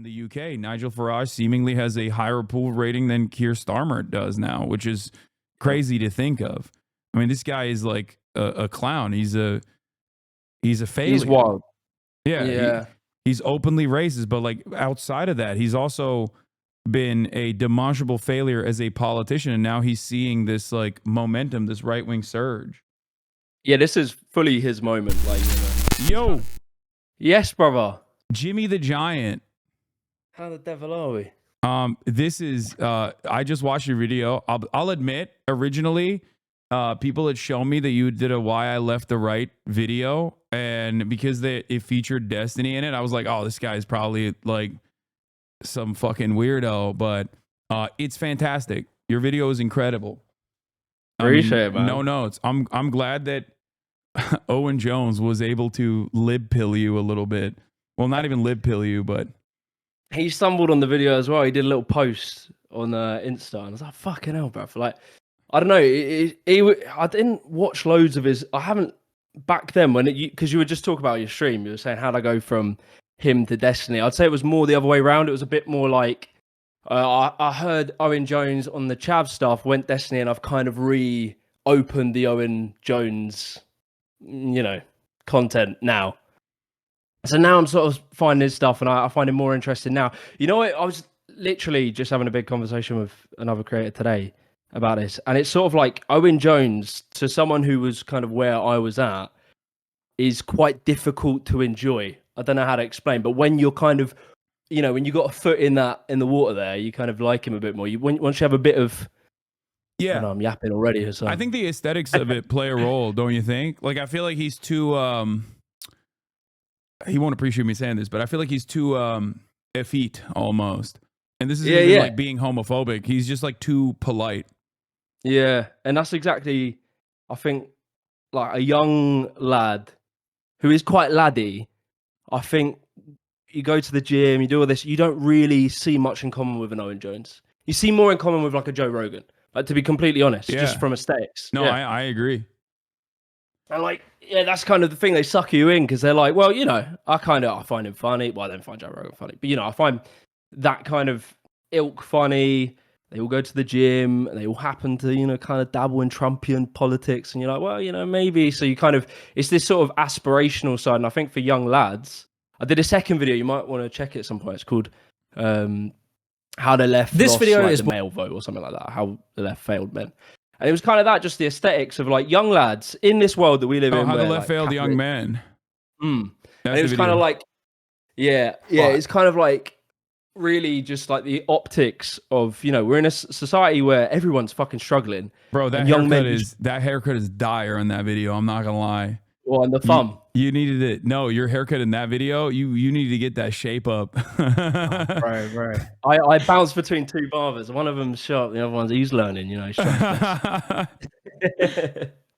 the UK. Nigel Farage seemingly has a higher approval rating than Keir Starmer does now, which is crazy to think of. I mean, this guy is like a clown. He's a failure. He's wild. Yeah. He's openly racist, but like outside of that, he's also been a demonstrable failure as a politician, and now he's seeing this like momentum, this right-wing surge. Yeah, this is fully his moment. Like, yo, yes, brother. Jimmy the Giant. How the devil are we? This is I just watched your video. I'll admit, originally, people had shown me that you did a "Why I Left the Right" video, and because it featured Destiny in it, I was like, oh, this guy's probably like some fucking weirdo, but it's fantastic. Your video is incredible. Appreciate it, man. No notes. I'm glad that Owen Jones was able to lib pill you a little bit. Well, not even lib pill you, but he stumbled on the video as well. He did a little post on Insta, and I was like, fucking hell, bro. Like, I don't know. I didn't watch loads of his. I haven't back then because you were just talking about your stream. You were saying how'd I go from him to Destiny. I'd say it was more the other way around. It was a bit more like I heard Owen Jones on the Chav stuff, went Destiny, and I've kind of reopened the Owen Jones, content now. So now I'm sort of finding his stuff, and I find it more interesting now. You know what? I was literally just having a big conversation with another creator today about this, and it's sort of like Owen Jones, to someone who was kind of where I was at, is quite difficult to enjoy. I don't know how to explain, but when you're kind of, when you got a foot in the water there, you kind of like him a bit more. Once you have a bit of, yeah, I know I'm yapping already, Hasan. I think the aesthetics of it play a role, don't you think? Like, I feel like he's too. He won't appreciate me saying this, but I feel like he's too effete almost. And this is even like being homophobic. He's just like too polite. Yeah, and that's exactly, I think, like a young lad who is quite laddie. I think you go to the gym, you do all this, you don't really see much in common with an Owen Jones. You see more in common with like a Joe Rogan, like, to be completely honest, just from aesthetics. No, I agree. And like, that's kind of the thing. They suck you in because they're like, well, I find him funny. Well, I don't find Joe Rogan funny, but I find that kind of ilk funny. They all go to the gym, and they all happen to, kind of dabble in Trumpian politics. And you're like, well, maybe. So you kind of, it's this sort of aspirational side. And I think for young lads, I did a second video. You might want to check it at some point. It's called How the Left This Lost, video like, is the male vote or something like that. How the left failed men. And it was kind of that, just the aesthetics of like young lads in this world that we live in. How the where, left like, failed young men. And it was kind of like, it's kind of like really just like the optics of, we're in a society where everyone's fucking struggling. Bro, that haircut is dire in that video. I'm not gonna lie. Well, and the thumb. You needed it. No, your haircut in that video, you needed to get that shape up. Right. I bounced between two barbers. One of them's sharp, the other one's he's learning, he's yeah,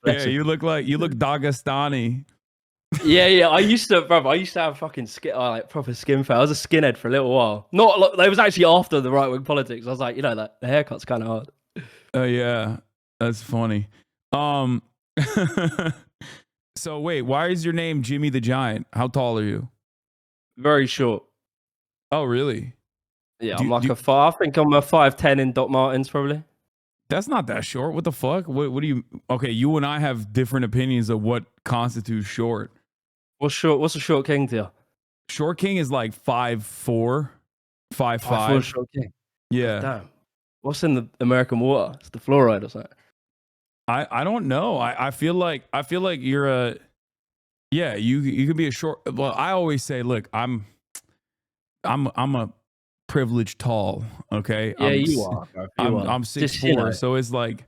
you look Dagestani. Yeah. I used to have fucking proper skin fat. I was a skinhead for a little while. It was actually after the right wing politics. I was like, the haircut's kind of hard. Yeah, that's funny. So wait, why is your name Jimmy the Giant? How tall are you? Very short. Oh, really? Yeah, I think I'm a 5'10" in Doc Martens, probably. That's not that short. What the fuck? What do you? Okay, you and I have different opinions of what constitutes short. What's short? What's a short king to you? Short king is like 5'4", 5'5". 5'4" short king. Yeah. Damn. What's in the American water? It's the fluoride or something. I don't know. I feel like you're you could be a short. Well, I always say, look, I'm a privileged tall. Okay. Yeah, you are. Bro. I'm 6'4", so it's like,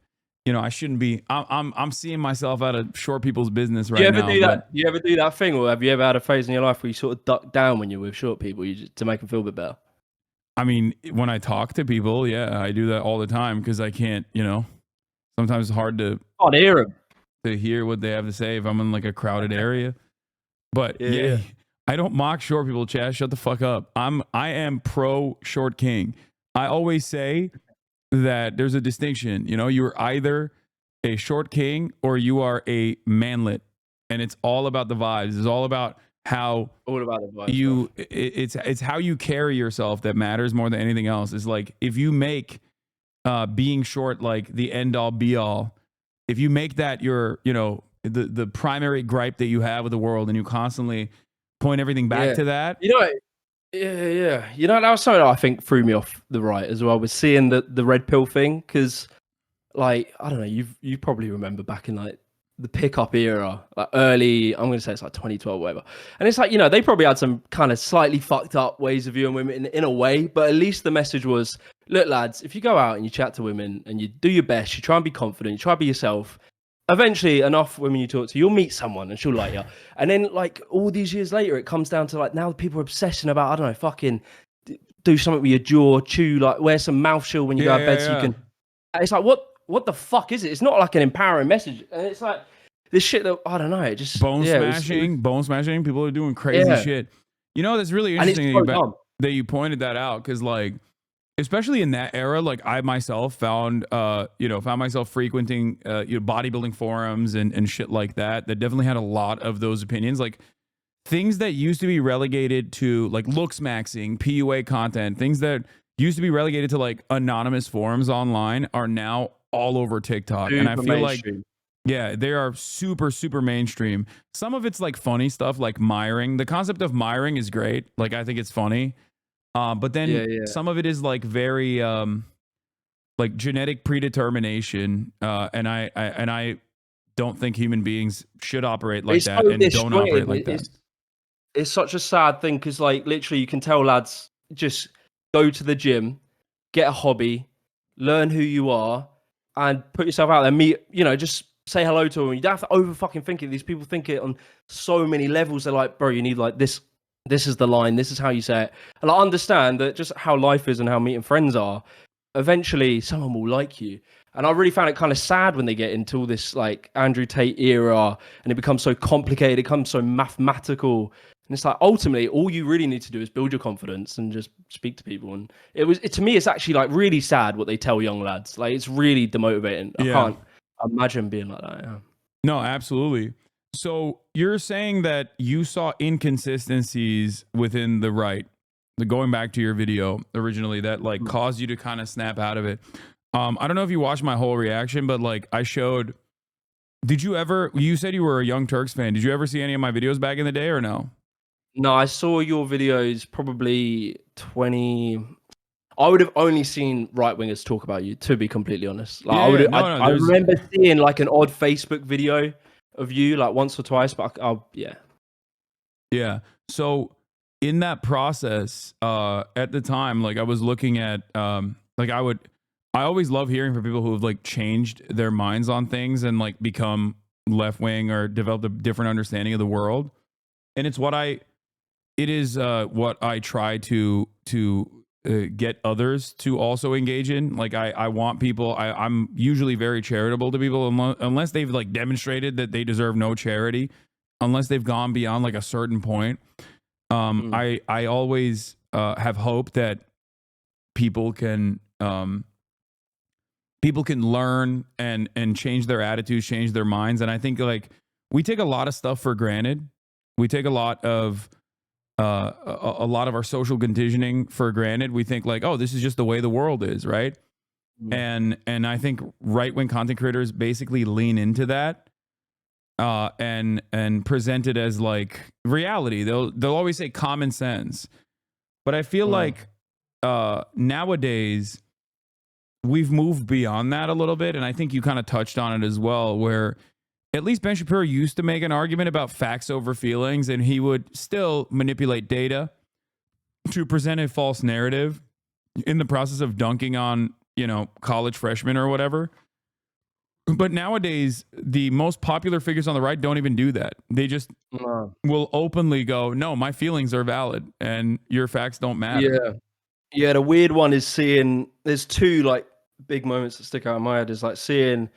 I shouldn't be. I'm seeing myself out of short people's business right now. Do you ever do that thing, or have you ever had a phase in your life where you sort of duck down when you're with short people, to make them feel a bit better? I mean, when I talk to people, yeah, I do that all the time because I can't, sometimes it's hard to hear them, to hear what they have to say if I'm in like a crowded area. But yeah, I don't mock short people, Chaz. Shut the fuck up. I am pro short king. I always say that there's a distinction. You're either a short king or you are a manlet, and it's all about the vibes. It's all about how All about the vibe stuff. it's how you carry yourself that matters more than anything else. Is like if you make being short like the end all be all, if you make that your, the primary gripe that you have with the world, and you constantly point everything back Yeah. to that. Yeah. That was something that I think threw me off the right as well, was seeing the red pill thing, because like, I don't know, you probably remember back in like the pickup era, like early, I'm gonna say it's like 2012, whatever. And it's like, they probably had some kind of slightly fucked up ways of viewing women in a way, but at least the message was, look, lads, if you go out and you chat to women and you do your best, you try and be confident, you try to be yourself, eventually enough women you talk to, you'll meet someone and she'll like you. And then like all these years later, it comes down to like, now people are obsessing about, I don't know, fucking do something with your jaw, chew, like wear some mouth shield when you go to bed so you can. And it's like, what the fuck is it? It's not like an empowering message. And it's like this shit that, I don't know, it just Bone smashing. People are doing crazy shit. That's really interesting that you pointed that out, because like, especially in that era, like I myself found myself frequenting bodybuilding forums and shit like that definitely had a lot of those opinions. Like things that used to be relegated to like looks maxing, PUA content, things that used to be relegated to like anonymous forums online are now all over TikTok. Super and I feel mainstream. like, yeah, they are super, super mainstream. Some of it's like funny stuff like miring. The concept of miring is great. Like I think it's funny. But then some of it is like very like genetic predetermination. And I don't think human beings should operate like that, and don't operate like that. It's such a sad thing, because like literally you can tell lads, just go to the gym, get a hobby, learn who you are, and put yourself out there. Meet, just say hello to them. You don't have to over fucking think it. These people think it on so many levels. They're like, bro, you need like this. This is the line. This is how you say it. And I understand that just how life is and how meeting friends are. Eventually, someone will like you. And I really found it kind of sad when they get into all this like Andrew Tate era, and it becomes so complicated. It becomes so mathematical. And it's like, ultimately, all you really need to do is build your confidence and just speak to people. And to me, it's actually like really sad what they tell young lads. Like, it's really demotivating. I can't imagine being like that. Yeah. No, absolutely. So you're saying that you saw inconsistencies within the right, going back to your video originally, that like caused you to kind of snap out of it. I don't know if you watched my whole reaction, but like I showed, you said you were a Young Turks fan. Did you ever see any of my videos back in the day or no? No, I saw your videos probably 20. I would have only seen right wingers talk about you, to be completely honest. Like I remember seeing like an odd Facebook video of you like once or twice, but yeah. So in that process, at the time, like I was looking at, like I always love hearing from people who have like changed their minds on things and like become left wing or developed a different understanding of the world. And it's what I try to get others to also engage in. Like I want people, I'm usually very charitable to people unless they've like demonstrated that they deserve no charity, unless they've gone beyond like a certain point. I always have hope that people can learn and change their attitudes, change their minds. And I think like we take a lot of stuff for granted. We take a lot of our social conditioning for granted. We think like, oh, this is just the way the world is, right? And I think right-wing content creators basically lean into that and present it as like reality. They'll always say common sense, but I feel like nowadays we've moved beyond that a little bit, and I think you kind of touched on it as well, where at least Ben Shapiro used to make an argument about facts over feelings, and he would still manipulate data to present a false narrative in the process of dunking on, college freshmen or whatever. But nowadays, the most popular figures on the right don't even do that. They just will openly go, no, my feelings are valid and your facts don't matter. Yeah, the weird one is seeing, there's two like big moments that stick out in my head, is like seeing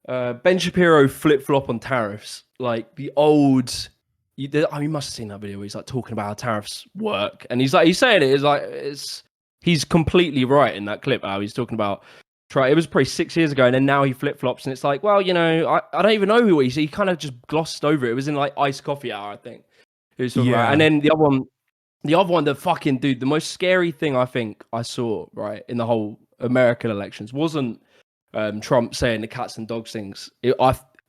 Ben Shapiro flip-flop on tariffs. Like the old, you must have seen that video where he's like talking about how tariffs work, and he's saying he's completely right in that clip. How he's talking about it was probably 6 years ago, and then now he flip-flops, and it's like, well, I don't even know who he kind of just glossed over it. It was in like iced coffee hour, I think. who's talking about. And then the other one, the fucking dude, the most scary thing I think I saw in the whole American elections wasn't Trump saying the cats and dogs things.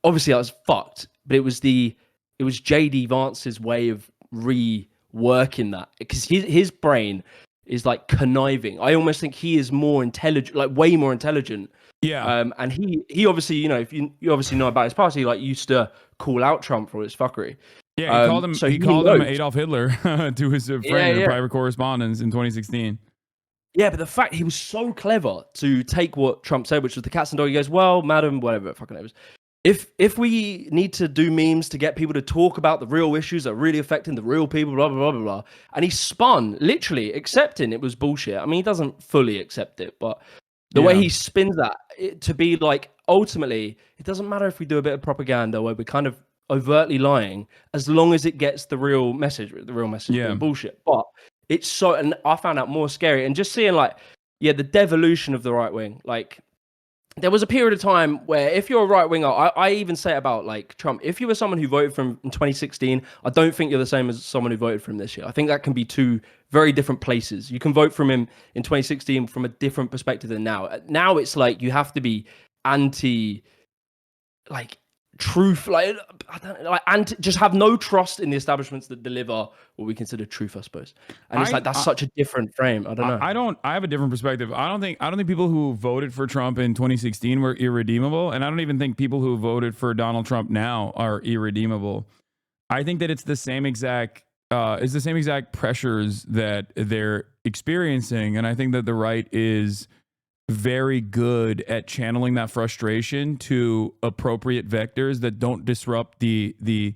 Obviously I was fucked, but it was JD Vance's way of reworking that, because his brain is like conniving. I almost think he is more intelligent, like way more intelligent. Yeah. And he obviously, you know, if you obviously know about his past, he like used to call out Trump for his fuckery. Yeah, he called him. So he called him Adolf Hitler to his friend in a private correspondence in 2016. Yeah, but the fact he was so clever to take what Trump said, which was the cats and dog. He goes, "Well, madam, whatever, fucking it was. If we need to do memes to get people to talk about the real issues that are really affecting the real people, blah blah blah blah blah," and he spun, literally accepting it was bullshit. I mean, he doesn't fully accept it, but the way he spins that to be like, ultimately, it doesn't matter if we do a bit of propaganda where we're kind of overtly lying, as long as it gets the real message being bullshit. But it's so, and I found out more scary, and just seeing like, the devolution of the right wing. Like, there was a period of time where if you're a right winger, I even say it about like Trump. If you were someone who voted for him in 2016, I don't think you're the same as someone who voted for him this year. I think that can be two very different places. You can vote for him in 2016 from a different perspective than now. Now it's like you have to be anti, like, truth, like, I don't like, and just have no trust in the establishments that deliver what we consider truth, I suppose. And it's that's such a different frame. I don't know. I have a different perspective. I don't think people who voted for Trump in 2016 were irredeemable, and I don't even think people who voted for Donald Trump now are irredeemable. I think that it's the same exact pressures that they're experiencing, and I think that the right is very good at channeling that frustration to appropriate vectors that don't disrupt the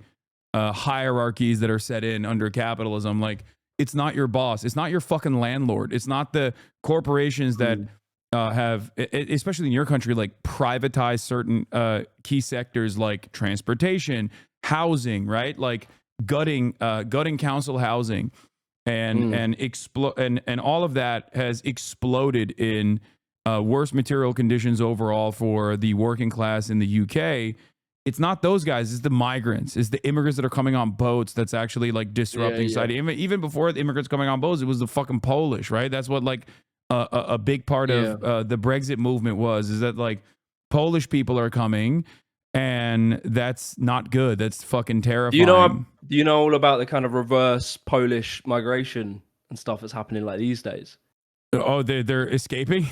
hierarchies that are set in under capitalism. Like, it's not your boss, it's not your fucking landlord, it's not the corporations that have, especially in your country, like privatized certain key sectors like transportation, housing, right? Like gutting council housing, and all of that has exploded in worse material conditions overall for the working class in the UK. It's not those guys, it's the migrants, it's the immigrants that are coming on boats that's actually like disrupting society. Even before the immigrants coming on boats, it was the fucking Polish, right? That's what like a big part of the Brexit movement is that like Polish people are coming, and that's not good. That's fucking terrifying. Do you know all about the kind of reverse Polish migration and stuff that's happening like these days? Oh, they're escaping?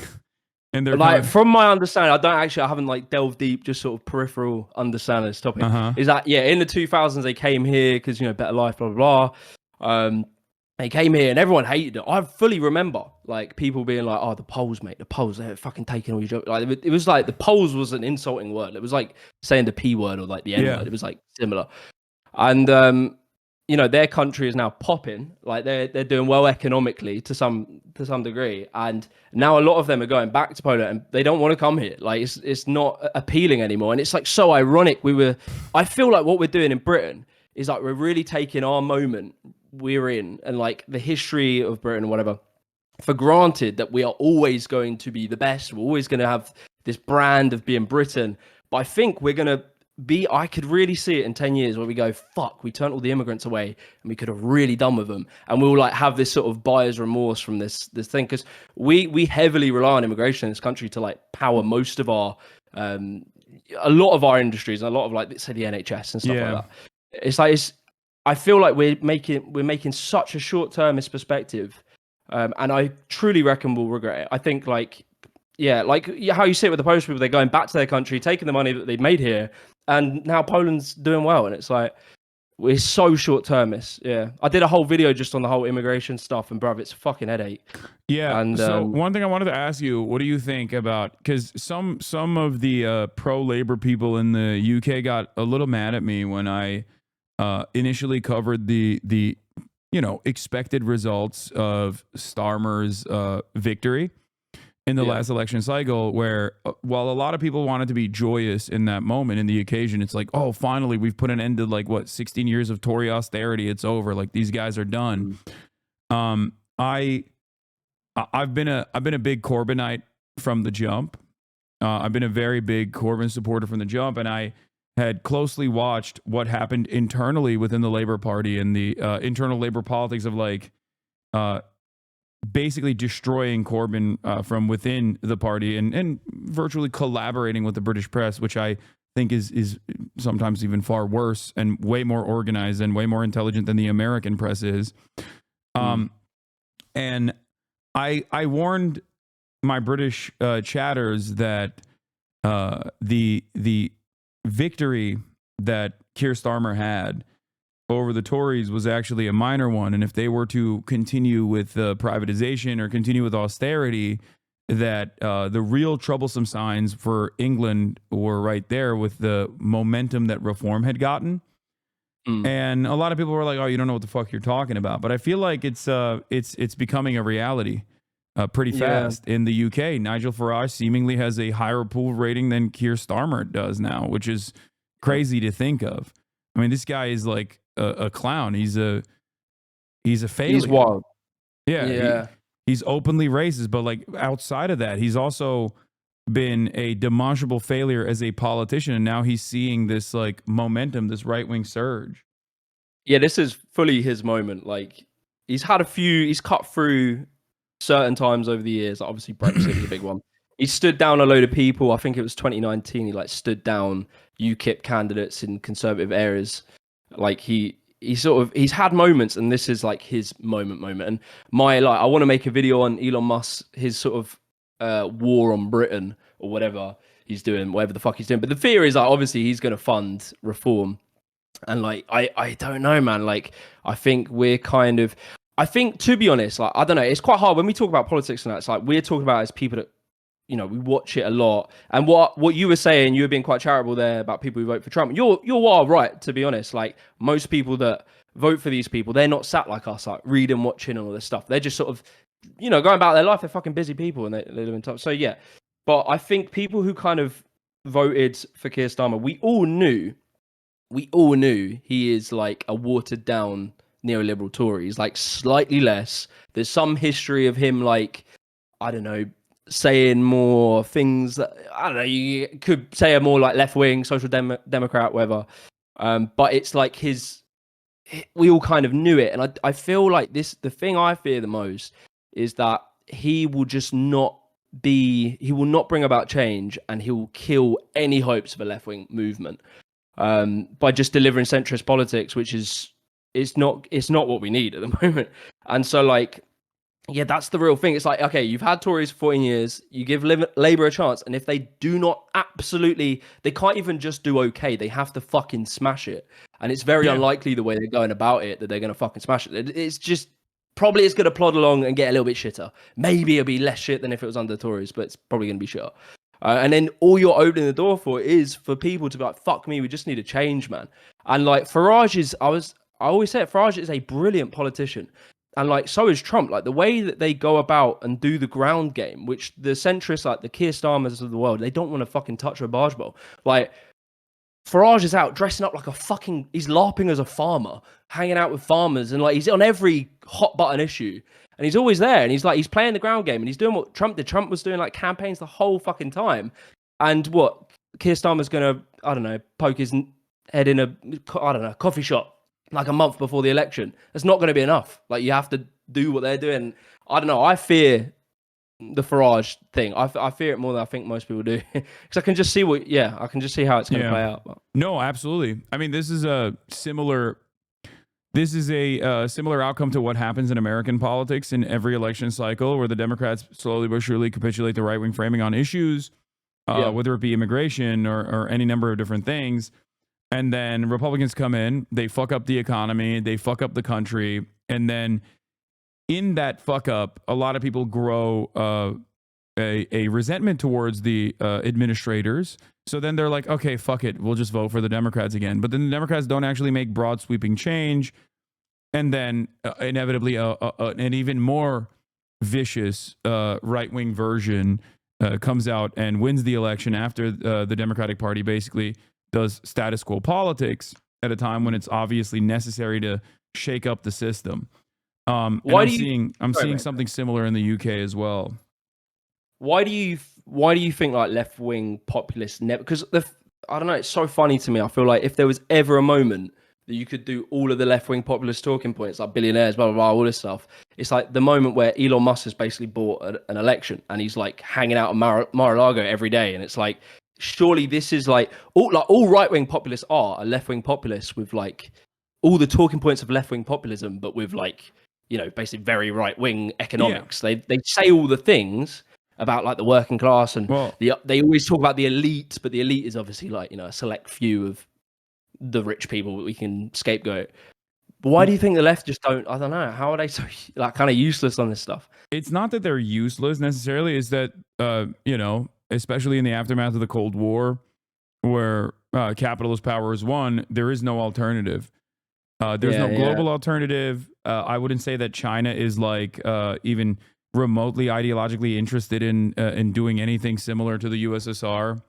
And they're like, from my understanding, I haven't like delved deep, just sort of peripheral understanding of this topic. Is that in the 2000s they came here because, you know, better life, blah blah blah. They came here and everyone hated it. I fully remember like people being like, "Oh, the Poles, mate, the Poles, they're fucking taking all your jokes." Like, it was like the Poles was an insulting word. It was like saying the P word or like the N word. It was like similar. And you know, their country is now popping, like they're doing well economically to some degree, and now a lot of them are going back to Poland and they don't want to come here. Like, it's not appealing anymore, and it's like so ironic. I feel like what we're doing in Britain is like we're really taking our moment we're in and like the history of Britain or whatever for granted, that we are always going to be the best. We're always going to have this brand of being Britain, but I think we're going to I could really see it in 10 years where we go, fuck, we turned all the immigrants away and we could have really done with them. And we'll like have this sort of buyer's remorse from this thing. Because we heavily rely on immigration in this country to like power most of our, a lot of our industries, and a lot of like, say, the NHS and stuff like that. It's like, I feel like we're making such a short-termist perspective. And I truly reckon we'll regret it. I think like how you see it with the Polish people, they're going back to their country, taking the money that they've made here, and now Poland's doing well, and it's like we're so short-termist. Yeah, I did a whole video just on the whole immigration stuff, and bruv, it's a fucking headache. Yeah. And so one thing I wanted to ask you, what do you think about, because some of the pro-labor people in the UK got a little mad at me when I initially covered the expected results of Starmer's victory in the last election cycle, where while a lot of people wanted to be joyous in that moment, in the occasion, it's like, oh, finally we've put an end to like 16 years of Tory austerity. It's over. Like, these guys are done. I've been a big Corbynite from the jump. I've been a very big Corbyn supporter from the jump, and I had closely watched what happened internally within the Labor Party and the internal labor politics of like basically destroying Corbyn from within the party and virtually collaborating with the British press, which I think is sometimes even far worse and way more organized and way more intelligent than the American press is. And I warned my British chatters that the victory that Keir Starmer had over the Tories was actually a minor one, and if they were to continue with privatization or continue with austerity, that the real troublesome signs for England were right there with the momentum that reform had gotten. And a lot of people were like, "Oh, you don't know what the fuck you're talking about." But I feel like it's becoming a reality pretty fast in the UK. Nigel Farage seemingly has a higher approval rating than Keir Starmer does now, which is crazy to think of. I mean, this guy is like a clown. He's a failure. He's wild. Yeah. He's openly racist, but like outside of that, he's also been a demonstrable failure as a politician, and now he's seeing this like momentum, this right-wing surge. Yeah, this is fully his moment. Like he's cut through certain times over the years. Like, obviously Brexit is a big one. He stood down a load of people. I think it was 2019. He like stood down UKIP candidates in conservative areas. Like he's had moments, and this is like his moment. And I want to make a video on Elon Musk, his sort of war on Britain or whatever he's doing, whatever the fuck he's doing. But the fear is like obviously he's going to fund reform, and like I don't know, man. Like I think to be honest, like I don't know, it's quite hard when we talk about politics and that. It's like we're talking about as people that, you know, we watch it a lot. And what you were saying, you were being quite charitable there about people who vote for Trump. You're all right, to be honest. Like most people that vote for these people, they're not sat like us, like reading, watching, and all this stuff. They're just sort of, you know, going about their life. They're fucking busy people, and they live in top. So yeah, but I think people who kind of voted for Keir Starmer, we all knew he is like a watered down neoliberal Tory. He's like slightly less. There's some history of him, like, I don't know, saying more things that, I don't know, you could say are more like left wing, social democrat, whatever. But it's like we all kind of knew it. And I feel like the thing I fear the most is that he will not bring about change, and he will kill any hopes of a left wing movement by just delivering centrist politics, which is not what we need at the moment. And so like, yeah, that's the real thing. It's like, okay, you've had Tories for 14 years, you give Labour a chance, and if they do not they can't even just do okay, they have to fucking smash it. And it's very unlikely the way they're going about it that they're going to fucking smash it. It's just, probably it's going to plod along and get a little bit shitter. Maybe it'll be less shit than if it was under the Tories, but it's probably going to be shitter. And then all you're opening the door for is for people to be like, fuck me, we just need a change, man. And like Farage I always say it, Farage is a brilliant politician. And like, so is Trump. Like the way that they go about and do the ground game, which the centrists, like the Keir Starmers of the world, they don't want to fucking touch a barge bowl. Like Farage is out dressing up like he's LARPing as a farmer, hanging out with farmers, and like he's on every hot button issue. And he's always there, and he's playing the ground game, and he's doing what Trump did. Trump was doing like campaigns the whole fucking time. And what Keir Starmer's gonna, I don't know, poke his head in a, I don't know, coffee shop like a month before the election. It's not going to be enough. Like you have to do what they're doing. I don't know. I fear the Farage thing. I fear it more than I think most people do, because I can just see I can just see how it's going to play out. But. No, absolutely. I mean, this is a similar outcome to what happens in American politics in every election cycle, where the Democrats slowly but surely capitulate the right-wing framing on issues, whether it be immigration or any number of different things. And then Republicans come in, they fuck up the economy, they fuck up the country. And then in that fuck up, a lot of people grow a resentment towards the administrators. So then they're like, okay, fuck it, we'll just vote for the Democrats again. But then the Democrats don't actually make broad sweeping change. And then inevitably an even more vicious right-wing version comes out and wins the election after the Democratic Party basically does status quo politics at a time when it's obviously necessary to shake up the system. I'm seeing something similar in the UK as well. Why do you think like left wing populists never? Because I don't know. It's so funny to me. I feel like if there was ever a moment that you could do all of the left-wing populist talking points, like billionaires, blah, blah, blah, all this stuff, it's like the moment where Elon Musk has basically bought an election and he's like hanging out at Mar-a-Lago every day. And it's like, surely this is like all right-wing populists are left-wing populists with like all the talking points of left-wing populism, but with like, you know, basically very right-wing economics. They say all the things about like the working class and they always talk about the elite, but the elite is obviously like, you know, a select few of the rich people that we can scapegoat. But why do you think the left just don't? I don't know. How are they so like kind of useless on this stuff? It's not that they're useless necessarily. It's that you know, especially in the aftermath of the Cold War, where capitalist power is won, there is no alternative. There's no global alternative. I wouldn't say that China is like even remotely ideologically interested in doing anything similar to the USSR.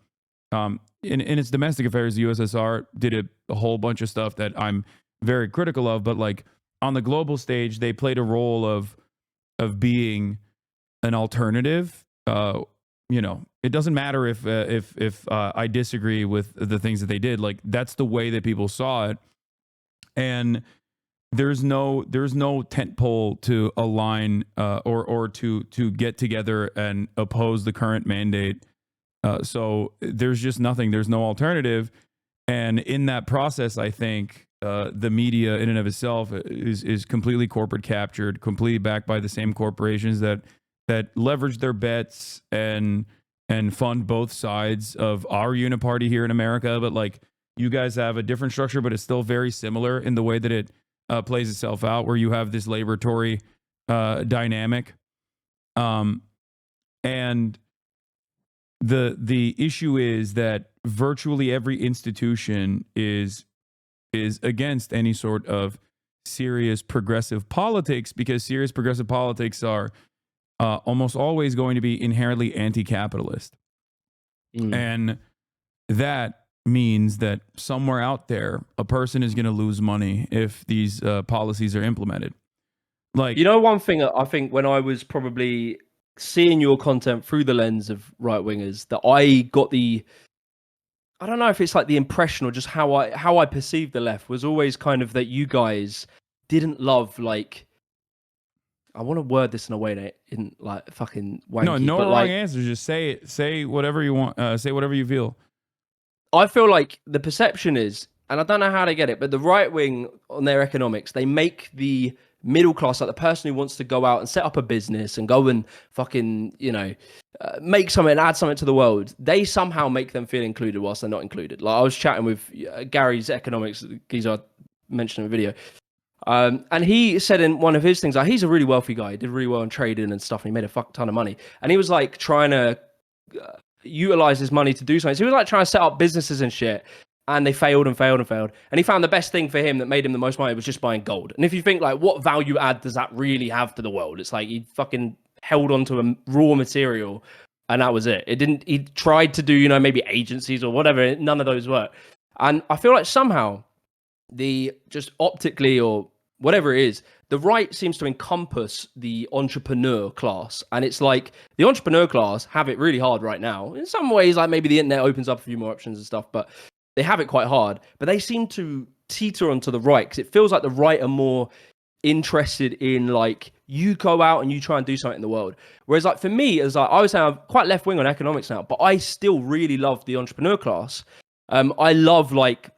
In its domestic affairs, the USSR did a whole bunch of stuff that I'm very critical of, but like on the global stage, they played a role of being an alternative. You know, it doesn't matter if I disagree with the things that they did. Like that's the way that people saw it, and there's no tent pole to align or to get together and oppose the current mandate. So there's just nothing. There's no alternative, and in that process, I think the media, in and of itself, is completely corporate captured, completely backed by the same corporations that leverage their bets and fund both sides of our uniparty here in America. But like you guys have a different structure, but it's still very similar in the way that it plays itself out, where you have this labor Tory dynamic, and the issue is that virtually every institution is against any sort of serious progressive politics, because serious progressive politics are almost always going to be inherently anti-capitalist. And that means that somewhere out there, a person is going to lose money if these policies are implemented. Like, you know, one thing I think when I was probably seeing your content through the lens of right wingers, that I got I don't know if it's like the impression or just how I perceived the left was always kind of that you guys didn't love, like, I want to word this in a way that isn't like fucking wanky. no but wrong like, answers. Just say it. Say whatever you want. Say whatever you feel. I feel like the perception is, and I don't know how they get it, but the right wing on their economics, they make the middle class, like the person who wants to go out and set up a business and go and fucking, you know, make something, add something to the world. They somehow make them feel included whilst they're not included. Like I was chatting with Gary's economics, he's mentioned in a video. And he said in one of his things, like, he's a really wealthy guy, he did really well in trading and stuff, and he made a fuck ton of money. And he was like trying to utilize his money to do something. So he was like trying to set up businesses and shit, and they failed and failed and failed. And he found the best thing for him that made him the most money was just buying gold. And if you think like, what value add does that really have to the world? It's like he fucking held onto a raw material, and that was it. It didn't. He tried to do, you know, maybe agencies or whatever. None of those work. And I feel like somehow the just optically or whatever it is, the right seems to encompass the entrepreneur class. And it's like the entrepreneur class have it really hard right now. In some ways, like maybe the internet opens up a few more options and stuff, but they have it quite hard. But they seem to teeter onto the right, because it feels like the right are more interested in like, you go out and you try and do something in the world. Whereas like for me, as like, I was saying, I'm quite left wing on economics now, but I still really love the entrepreneur class. I love like,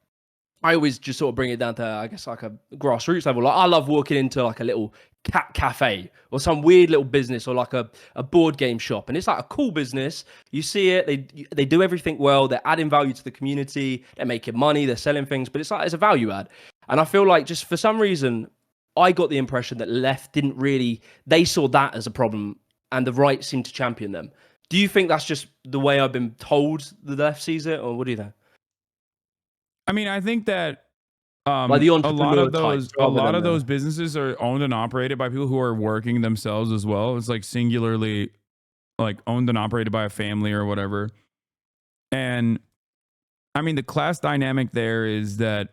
I always just sort of bring it down to, I guess, like a grassroots level. Like I love walking into like a little cat cafe or some weird little business or like a board game shop. And it's like a cool business. You see it, they do everything well. They're adding value to the community. They're making money. They're selling things, but it's like, it's a value add. And I feel like just for some reason, I got the impression that left didn't really, they saw that as a problem and the right seemed to champion them. Do you think that's just the way I've been told the left sees it, or what do you think? I mean, I think that Like the a lot entrepreneur of those types, rather than those businesses are owned and operated by people who are working themselves as well. It's like singularly like owned and operated by a family or whatever. And I mean, the class dynamic there is that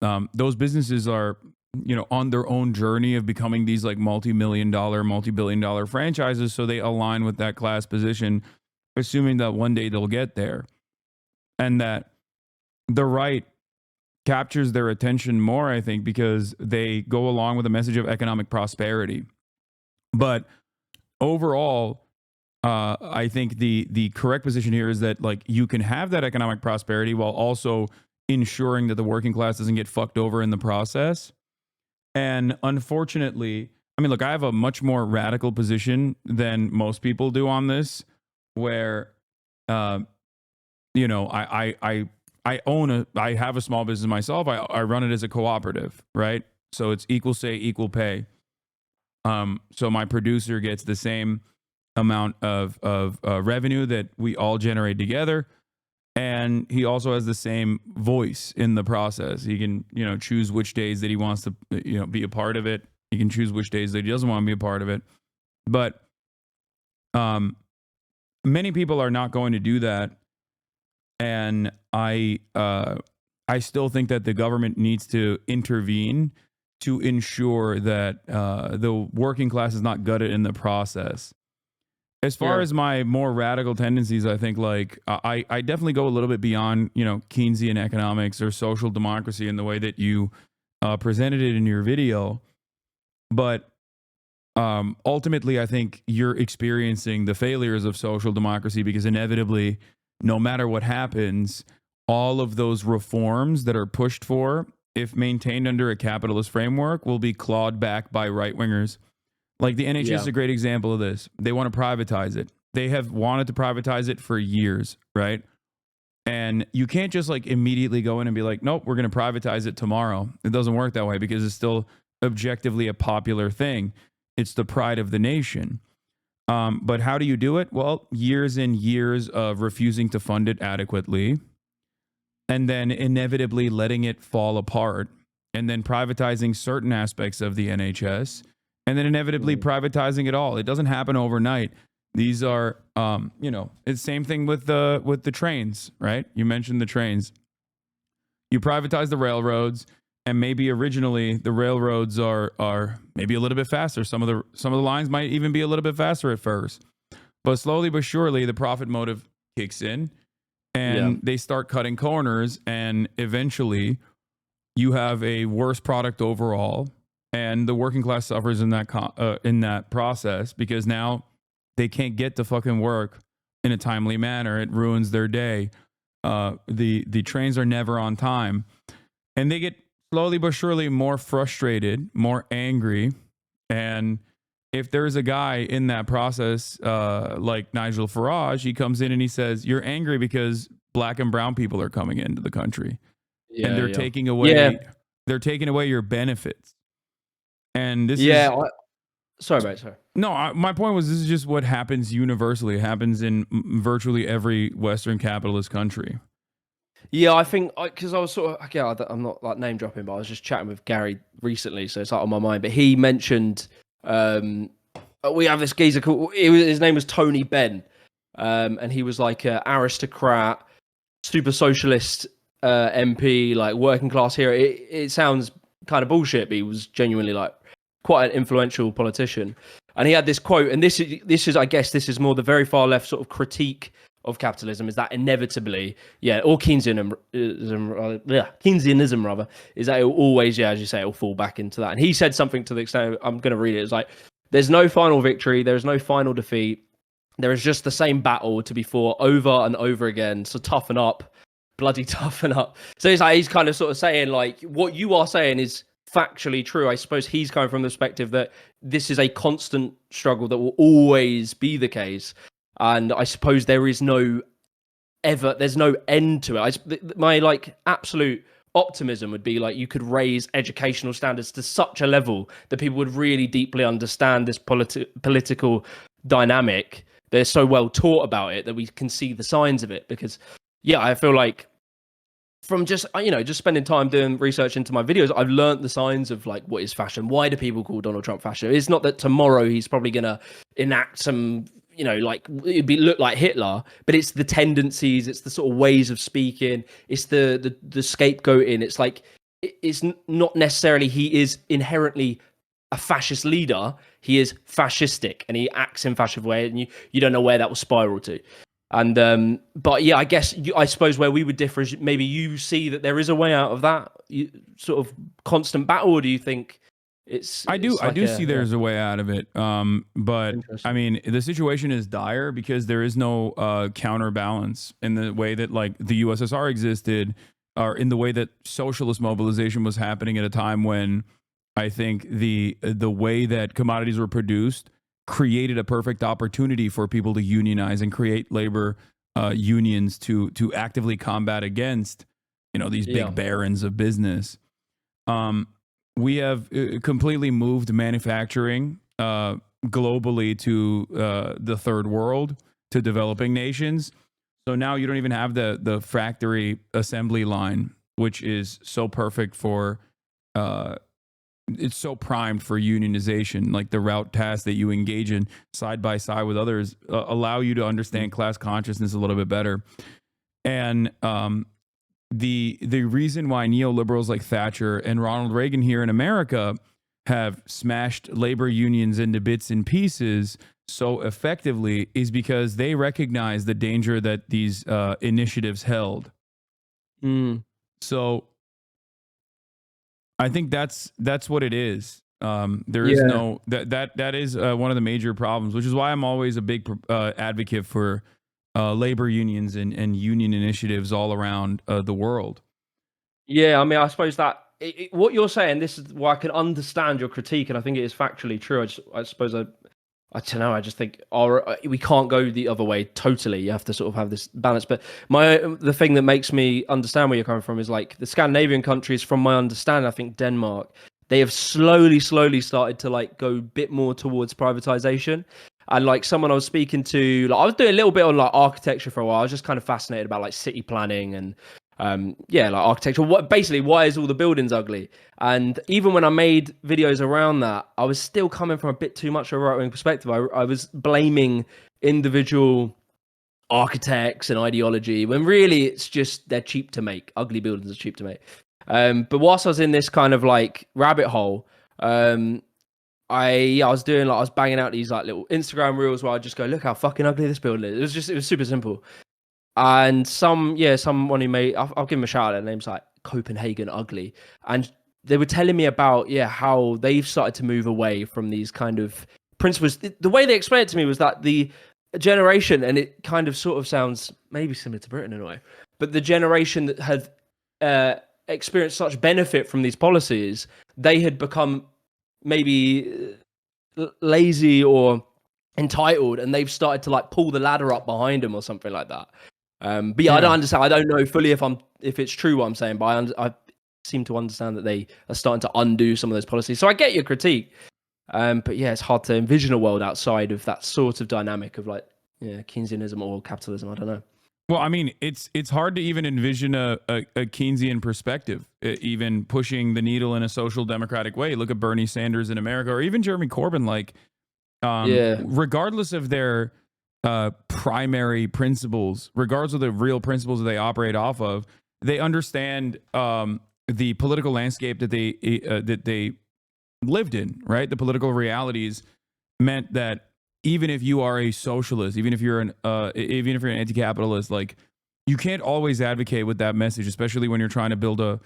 those businesses are, you know, on their own journey of becoming these like multi-billion dollar franchises. So they align with that class position, assuming that one day they'll get there. And that the right captures their attention more, I think, because they go along with a message of economic prosperity. But overall, I think the correct position here is that like you can have that economic prosperity while also ensuring that the working class doesn't get fucked over in the process. And unfortunately, I mean, look, I have a much more radical position than most people do on this, where, uh, you know, I have a small business myself. I run it as a cooperative, right? So it's equal say, equal pay. So my producer gets the same amount of revenue that we all generate together, and he also has the same voice in the process. He can, you know, choose which days that he wants to, you know, be a part of it. He can choose which days that he doesn't want to be a part of it. But many people are not going to do that, and I still think that the government needs to intervene to ensure that the working class is not gutted in the process. As far as my more radical tendencies, I think like I definitely go a little bit beyond, you know, Keynesian economics or social democracy in the way that you presented it in your video. But ultimately, I think you're experiencing the failures of social democracy because inevitably, no matter what happens, all of those reforms that are pushed for, if maintained under a capitalist framework, will be clawed back by right wingers. Like the NHS is a great example of this. They want to privatize it. They have wanted to privatize it for years, right? And you can't just like immediately go in and be like, nope, we're going to privatize it tomorrow. It doesn't work that way because it's still objectively a popular thing. It's the pride of the nation. But how do you do it? Well, years and years of refusing to fund it adequately, and then inevitably letting it fall apart, and then privatizing certain aspects of the NHS, and then inevitably privatizing it all. It doesn't happen overnight. These are, you know, it's the same thing with the trains, right? You mentioned the trains. You privatize the railroads, and maybe originally the railroads are maybe a little bit faster. Some of the lines might even be a little bit faster at first, but slowly but surely the profit motive kicks in, and they start cutting corners, and eventually you have a worse product overall. And the working class suffers in that process because now they can't get to fucking work in a timely manner. It ruins their day. The trains are never on time, and they get slowly but surely more frustrated, more angry. And if there's a guy in that process, like Nigel Farage, he comes in and he says, "You're angry because black and brown people are coming into the country, and they're taking away they're taking away your benefits." And this is sorry, mate. Sorry. No, my point was this is just what happens universally. It happens in virtually every Western capitalist country. Yeah, I think because I was sort of I'm not like name dropping, but I was just chatting with Gary recently, so it's like on my mind. But he mentioned we have this geezer called his name was Tony Benn, and he was like an aristocrat, super socialist MP, like working class hero. It sounds kind of bullshit, but he was genuinely like quite an influential politician. And he had this quote, and this is I guess this is more the very far left sort of critique of capitalism, is that inevitably, or Keynesianism rather, is that it will always, as you say, it will fall back into that. And he said something to the extent, I'm going to read it, it's like, there's no final victory, there's no final defeat, there is just the same battle to be fought over and over again, so toughen up, bloody toughen up. So it's like, he's kind of sort of saying, like, what you are saying is factually true. I suppose he's coming from the perspective that this is a constant struggle that will always be the case, and I suppose there's no end to it. My like absolute optimism would be like you could raise educational standards to such a level that people would really deeply understand this political dynamic. They're so well taught about it that we can see the signs of it. Because I feel like from just spending time doing research into my videos, I've learned the signs of like what is fashion. Why do people call Donald Trump fashion? It's not that tomorrow he's probably gonna enact some, like look like Hitler, but it's the tendencies, it's the sort of ways of speaking, it's the scapegoating. It's like it's not necessarily he is inherently a fascist leader. He is fascistic and he acts in fascist way, and you don't know where that will spiral to. And but yeah, I guess I suppose where we would differ is maybe you see that there is a way out of that sort of constant battle, or do you think I it's like do see there's a way out of it. But I interesting? mean, the situation is dire because there is no counterbalance in the way that like the USSR existed, or in the way that socialist mobilization was happening at a time when I think the way that commodities were produced created a perfect opportunity for people to unionize and create labor unions to actively combat against, you know, these Yeah, big barons of business. Um, we have completely moved manufacturing globally to the third world, to developing nations. So now you don't even have the factory assembly line, which is so perfect for uh, it's so primed for unionization. Like the route tasks that you engage in side by side with others allow you to understand class consciousness a little bit better. And the reason why neoliberals like Thatcher and Ronald Reagan here in America have smashed labor unions into bits and pieces so effectively is because they recognize the danger that these initiatives held. mm. So I think that's what it is. There is Yeah. no that is one of the major problems, which is why I'm always a big advocate for labor unions and union initiatives all around the world. Yeah, I mean, I suppose that what you're saying, this is why I can understand your critique, and I think it is factually true. I suppose I don't know. I just think we can't go the other way totally. You have to sort of have this balance. But the thing that makes me understand where you're coming from is like the Scandinavian countries. From my understanding, I think Denmark, they have slowly started to like go a bit more towards privatization. And like someone I was speaking to, like I was doing a little bit on like architecture for a while. I was just kind of fascinated about like city planning and yeah, like architecture. What basically, why is all the buildings ugly? And even when I made videos around that, I was still coming from a bit too much of a right-wing perspective. I was blaming individual architects and ideology when really it's just they're cheap to make. Ugly buildings are cheap to make. But whilst I was in this kind of like rabbit hole, I was doing like I was banging out these like little Instagram reels where I just go, look how fucking ugly this building is. It was super simple. And someone who made, I'll give him a shout out. Their name's like Copenhagen Ugly, and they were telling me about how they've started to move away from these kind of principles. The way they explained it to me was that the generation, and it kind of sort of sounds maybe similar to Britain in a way, but the generation that had experienced such benefit from these policies, they had become maybe lazy or entitled, and they've started to like pull the ladder up behind them or something like that. But yeah, I don't Yeah. understand. I don't know fully if it's true what I'm saying, but I seem to understand that they are starting to undo some of those policies. So I get your critique, but yeah, it's hard to envision a world outside of that sort of dynamic of like Keynesianism or capitalism. I don't know. Well, I mean, it's hard to even envision a Keynesian perspective, even pushing the needle in a social democratic way. Look at Bernie Sanders in America, or even Jeremy Corbyn. Like, Yeah. regardless of their primary principles, regardless of the real principles that they operate off of, they understand the political landscape that they lived in. Right, the political realities meant that even if you are a socialist, even if you're an anti-capitalist, like you can't always advocate with that message, especially when you're trying to build a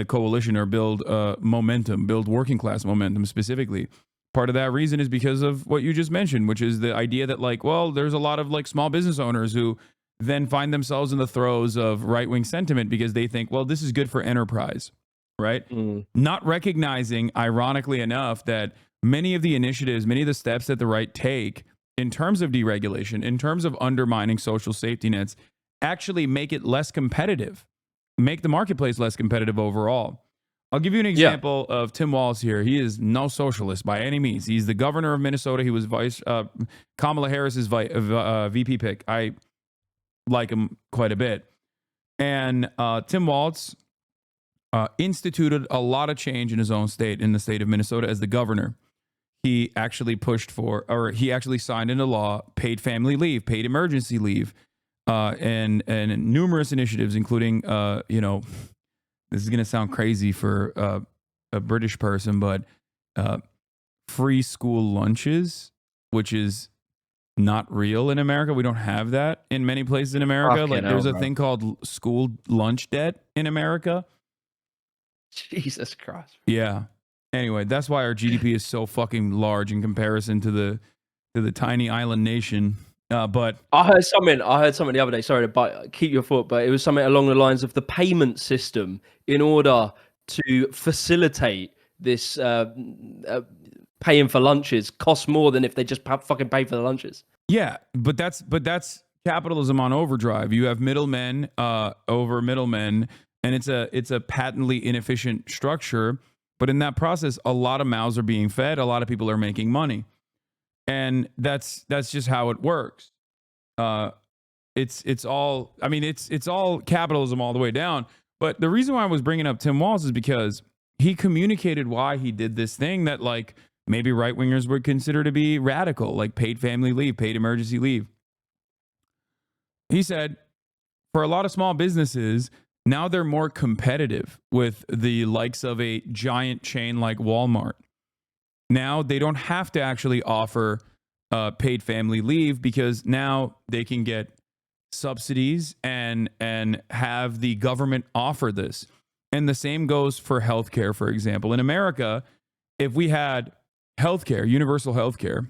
coalition or build momentum, build working class momentum specifically. Part of that reason is because of what you just mentioned, which is the idea that like, well, there's a lot of like small business owners who then find themselves in the throes of right-wing sentiment because they think, well, this is good for enterprise, right? Mm. Not recognizing, ironically enough, that many of the initiatives, many of the steps that the right take in terms of deregulation, in terms of undermining social safety nets, actually make it less competitive, make the marketplace less competitive overall. I'll give you an Yeah. example of Tim Walz here. He is no socialist by any means. He's the governor of Minnesota. He was Kamala Harris's VP pick. I like him quite a bit. And Tim Walz instituted a lot of change in his own state, in the state of Minnesota, as the governor. He actually he actually signed into law paid family leave, paid emergency leave, and numerous initiatives, including, this is going to sound crazy for a British person, but free school lunches, which is not real in America. We don't have that in many places in America. Fucking Like hell, there's a bro. thing called school lunch debt in America. Jesus Christ. Yeah. Anyway, that's why our GDP is so fucking large in comparison to the tiny island nation. But I heard something the other day. Sorry to keep your foot, but it was something along the lines of the payment system in order to facilitate this paying for lunches costs more than if they just fucking pay for the lunches. yeah, but that's capitalism on overdrive. You have middlemen over middlemen, and it's a patently inefficient structure. But in that process, a lot of mouths are being fed. A lot of people are making money, and that's just how it works. It's all. I mean, it's all capitalism all the way down. But the reason why I was bringing up Tim Walz is because he communicated why he did this thing that like maybe right wingers would consider to be radical, like paid family leave, paid emergency leave. He said, for a lot of small businesses, now they're more competitive with the likes of a giant chain like Walmart. Now they don't have to actually offer paid family leave because now they can get subsidies and have the government offer this. And the same goes for healthcare, for example. In America, if we had healthcare, universal healthcare,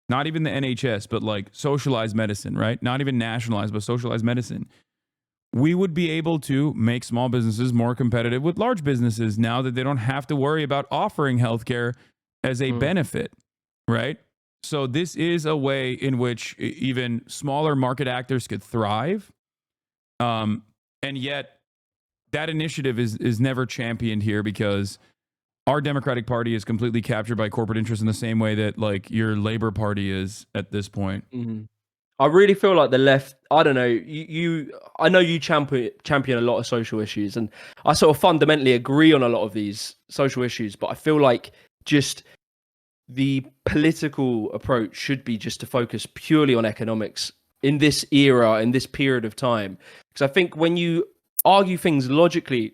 not even the NHS, but like socialized medicine, right? Not even nationalized, but socialized medicine, we would be able to make small businesses more competitive with large businesses now that they don't have to worry about offering healthcare as a benefit, right? So this is a way in which even smaller market actors could thrive. And yet that initiative is never championed here because our Democratic Party is completely captured by corporate interests in the same way that like your Labor Party is at this point. Mm-hmm. I really feel like the left. I don't know. I know you champion a lot of social issues, and I sort of fundamentally agree on a lot of these social issues. But I feel like just the political approach should be just to focus purely on economics in this era, in this period of time. Because I think when you argue things logically,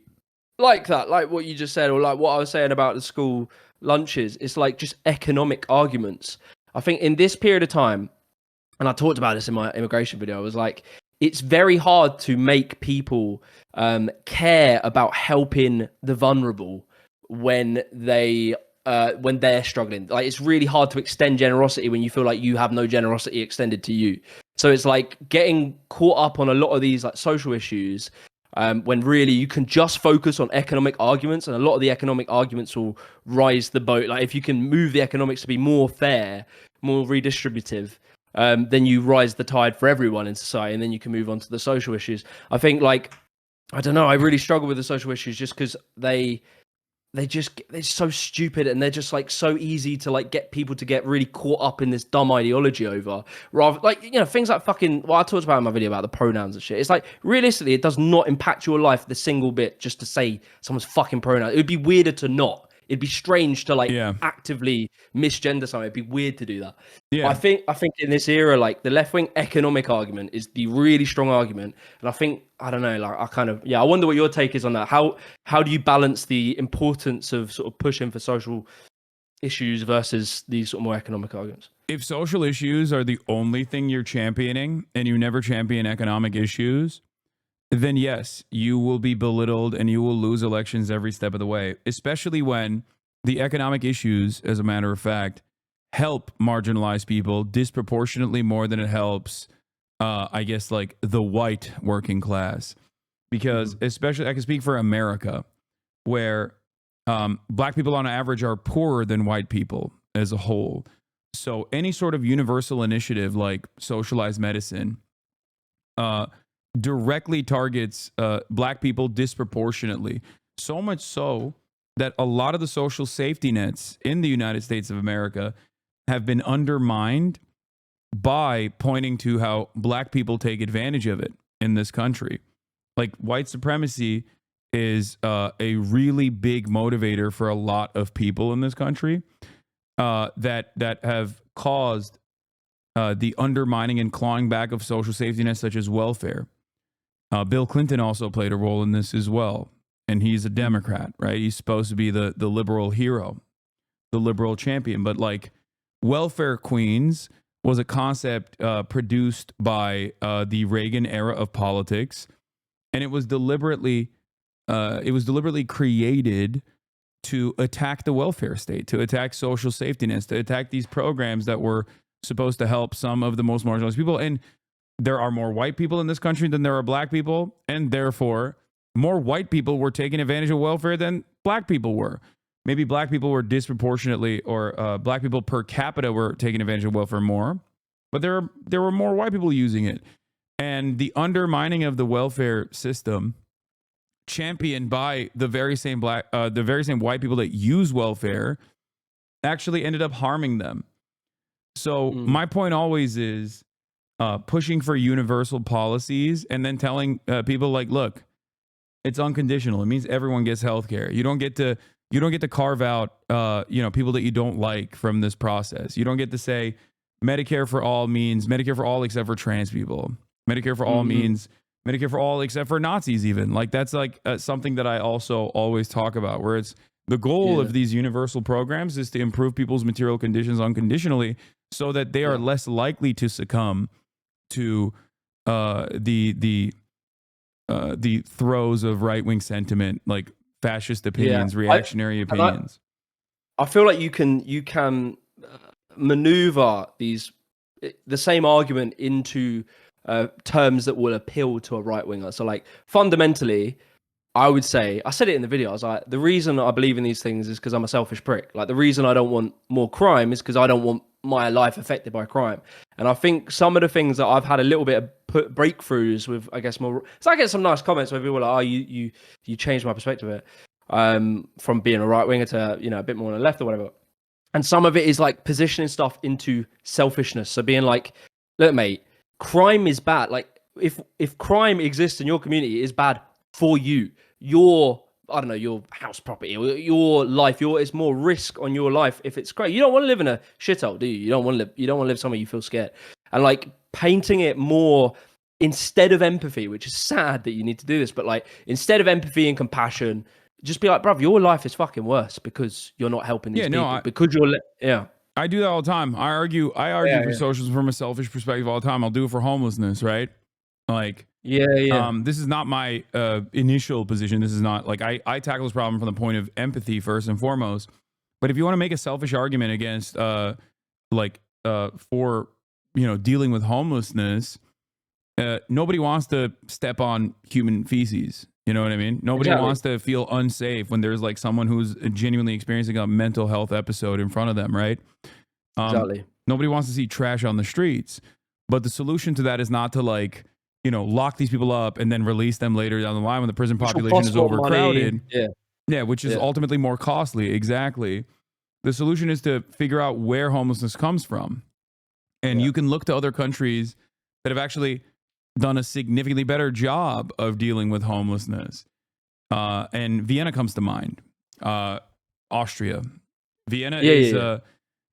like that, like what you just said, or like what I was saying about the school lunches, it's like just economic arguments. I think in this period of time, and I talked about this in my immigration video, I was like, it's very hard to make people care about helping the vulnerable when they're struggling. Like, it's really hard to extend generosity when you feel like you have no generosity extended to you. So it's like getting caught up on a lot of these like social issues when really you can just focus on economic arguments, and a lot of the economic arguments will rise the boat. Like if you can move the economics to be more fair, more redistributive, then you rise the tide for everyone in society, and then you can move on to the social issues. I think, like, I don't know, I really struggle with the social issues just because they're so stupid, and they're just like so easy to like get people to get really caught up in this dumb ideology over, rather like, you know, things like fucking, well, I talked about in my video about the pronouns and shit. It's like, realistically, it does not impact your life the single bit just to say someone's fucking pronoun. It would be weirder to not. It'd be strange to like actively misgender something. It'd be weird to do that. Yeah. I think in this era, like the left wing economic argument is the really strong argument, and I think, I don't know, like I wonder what your take is on that. How do you balance the importance of sort of pushing for social issues versus these sort of more economic arguments? If social issues are the only thing you're championing and you never champion economic issues, then yes, you will be belittled and you will lose elections every step of the way, especially when the economic issues, as a matter of fact, help marginalized people disproportionately more than it helps, I guess, like the white working class. Because especially, I can speak for America, where black people on average are poorer than white people as a whole. So any sort of universal initiative like socialized medicine directly targets black people disproportionately. So much so that a lot of the social safety nets in the United States of America have been undermined by pointing to how black people take advantage of it in this country. Like, white supremacy is a really big motivator for a lot of people in this country that have caused the undermining and clawing back of social safety nets such as welfare. Bill Clinton also played a role in this as well. And he's a Democrat, right? He's supposed to be the liberal hero, the liberal champion. But like, welfare queens was a concept produced by the Reagan era of politics, and it was deliberately created to attack the welfare state, to attack social safety nets, to attack these programs that were supposed to help some of the most marginalized people. And there are more white people in this country than there are black people, and therefore more white people were taking advantage of welfare than black people were. Maybe black people were disproportionately, or black people per capita were taking advantage of welfare more, but there were more white people using it. And the undermining of the welfare system, championed by the very same white people that use welfare, actually ended up harming them. So my point always is pushing for universal policies and then telling people like, look, it's unconditional. It means everyone gets health care. You don't get to carve out people that you don't like from this process. You don't get to say Medicare for all means Medicare for all except for trans people. Medicare for all means Medicare for all except for Nazis even. Like that's like something that I also always talk about, where it's the goal of these universal programs is to improve people's material conditions unconditionally so that they are less likely to succumb to the throes of right-wing sentiment, like fascist opinions, reactionary opinions. I feel like you can maneuver the same argument into terms that will appeal to a right winger. So like fundamentally, I would say, I said it in the video, I was like, the reason I believe in these things is because I'm a selfish prick. Like the reason I don't want more crime is because I don't want my life affected by crime. And I think some of the things that I've had a little bit of breakthroughs with, I guess more, so I get some nice comments where people are like, oh, you changed my perspective of it, from being a right winger to, a bit more on the left or whatever. And some of it is like positioning stuff into selfishness. So being like, look, mate, crime is bad. Like if crime exists in your community, it is bad for you. Your house property, your life, it's more risk on your life if it's great. You don't want to live in a shithole, do you? You don't want to live somewhere you feel scared. And like painting it more instead of empathy, which is sad that you need to do this, but like instead of empathy and compassion, just be like, bruv, your life is fucking worse because you're not helping these people. Because you're I do that all the time. I argue for socialism from a selfish perspective all the time. I'll do it for homelessness, right? Like, this is not my initial position. This is not like I tackle this problem from the point of empathy first and foremost. But if you want to make a selfish argument against for dealing with homelessness, nobody wants to step on human feces. You know what I mean? Nobody wants to feel unsafe when there's like someone who's genuinely experiencing a mental health episode in front of them, right? Exactly. Nobody wants to see trash on the streets. But the solution to that is not to lock these people up and then release them later down the line when the prison population is overcrowded. Which is ultimately more costly. Exactly. The solution is to figure out where homelessness comes from. And you can look to other countries that have actually done a significantly better job of dealing with homelessness. And Vienna comes to mind. Austria. Vienna